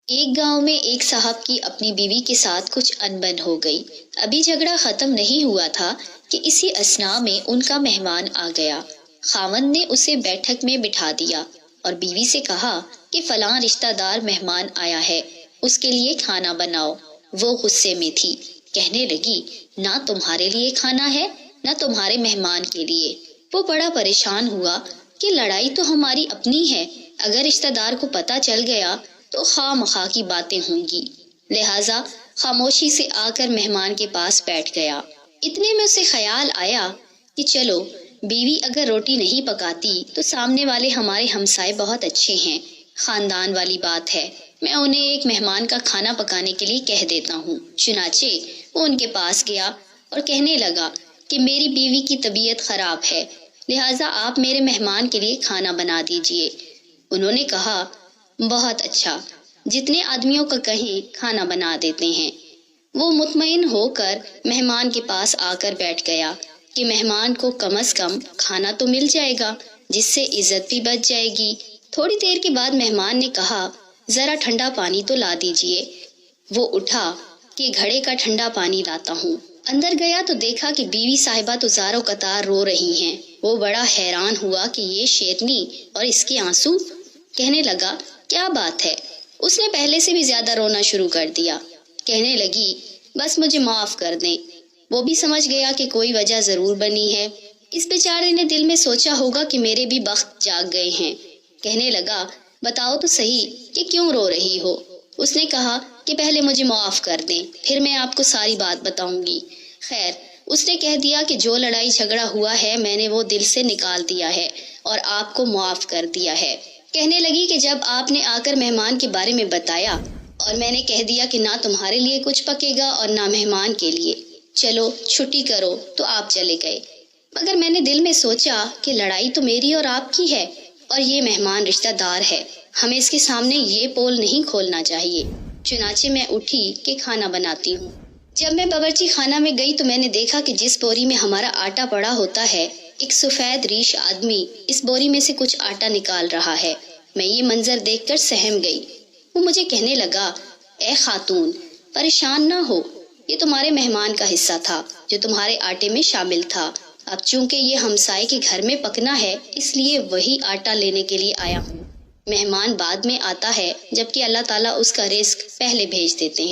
ایک گاؤں میں ایک صاحب کی اپنی بیوی کے ساتھ کچھ انبن ہو گئی۔ ابھی جھگڑا ختم نہیں ہوا تھا کہ اسی اثناء میں ان کا مہمان آ گیا۔ خاوند نے اسے بیٹھک میں بٹھا دیا اور بیوی سے کہا کہ فلاں رشتہ دار مہمان آیا ہے، اس کے لیے کھانا بناؤ۔ وہ غصے میں تھی، کہنے لگی نہ تمہارے لیے کھانا ہے نہ تمہارے مہمان کے لیے۔ وہ بڑا پریشان ہوا کہ لڑائی تو ہماری اپنی ہے، اگر رشتہ دار کو پتہ چل گیا تو خواہ مخواہ کی باتیں ہوں گی، لہٰذا خاموشی سے آ کر مہمان کے پاس بیٹھ گیا۔ اتنے میں اسے خیال آیا کہ چلو بیوی اگر روٹی نہیں پکاتی تو سامنے والے ہمارے ہمسائے بہت اچھے ہیں، خاندان والی بات ہے، میں انہیں ایک مہمان کا کھانا پکانے کے لیے کہہ دیتا ہوں۔ چنانچہ وہ ان کے پاس گیا اور کہنے لگا کہ میری بیوی کی طبیعت خراب ہے، لہٰذا آپ میرے مہمان کے لیے کھانا بنا دیجئے۔ انہوں نے کہا بہت اچھا، جتنے آدمیوں کا کہیں کھانا بنا دیتے ہیں۔ وہ مطمئن ہو کر مہمان کے پاس آ کر بیٹھ گیا کہ مہمان کو کم از کم کھانا تو مل جائے گا، جس سے عزت بھی بچ جائے گی۔ تھوڑی دیر کے بعد مہمان نے کہا ذرا ٹھنڈا پانی تو لا دیجئے۔ وہ اٹھا کہ گھڑے کا ٹھنڈا پانی لاتا ہوں۔ اندر گیا تو دیکھا کہ بیوی صاحبہ تو زار و قطار رو رہی ہیں۔ وہ بڑا حیران ہوا کہ یہ شیطنی اور اس کے آنسو۔ کہنے لگا کیا بات ہے؟ اس نے پہلے سے بھی زیادہ رونا شروع کر دیا۔ کہنے لگی بس مجھے معاف کر دیں۔ وہ بھی سمجھ گیا کہ کوئی وجہ ضرور بنی ہے، اس بیچارے نے دل میں سوچا ہوگا کہ میرے بھی بخت جاگ گئے ہیں۔ کہنے لگا بتاؤ تو صحیح کہ کیوں رو رہی ہو؟ اس نے کہا کہ پہلے مجھے معاف کر دیں، پھر میں آپ کو ساری بات بتاؤں گی۔ خیر، اس نے کہہ دیا کہ جو لڑائی جھگڑا ہوا ہے میں نے وہ دل سے نکال دیا ہے اور آپ کو معاف کر دیا ہے۔ کہنے لگی کہ جب آپ نے آ کر مہمان کے بارے میں بتایا اور میں نے کہہ دیا کہ نہ تمہارے لیے کچھ پکے گا اور نہ مہمان کے لیے، چلو چھٹی کرو، تو آپ چلے گئے۔ مگر میں نے دل میں سوچا کہ لڑائی تو میری اور آپ کی ہے اور یہ مہمان رشتہ دار ہے، ہمیں اس کے سامنے یہ پول نہیں کھولنا چاہیے۔ چنانچہ میں اٹھی کہ کھانا بناتی ہوں۔ جب میں باورچی خانہ میں گئی تو میں نے دیکھا کہ جس بوری میں ہمارا آٹا پڑا ہوتا ہے، ایک سفید ریش آدمی اس بوری میں سے کچھ آٹا نکال رہا ہے۔ میں یہ منظر دیکھ کر سہم گئی۔ وہ مجھے کہنے لگا اے خاتون، پریشان نہ ہو، یہ تمہارے مہمان کا حصہ تھا جو تمہارے آٹے میں شامل تھا۔ اب چونکہ یہ ہمسائے کے گھر میں پکنا ہے اس لیے وہی آٹا لینے کے لیے آیا ہوں۔ مہمان بعد میں آتا ہے جبکہ اللہ تعالیٰ اس کا رزق پہلے بھیج دیتے ہیں۔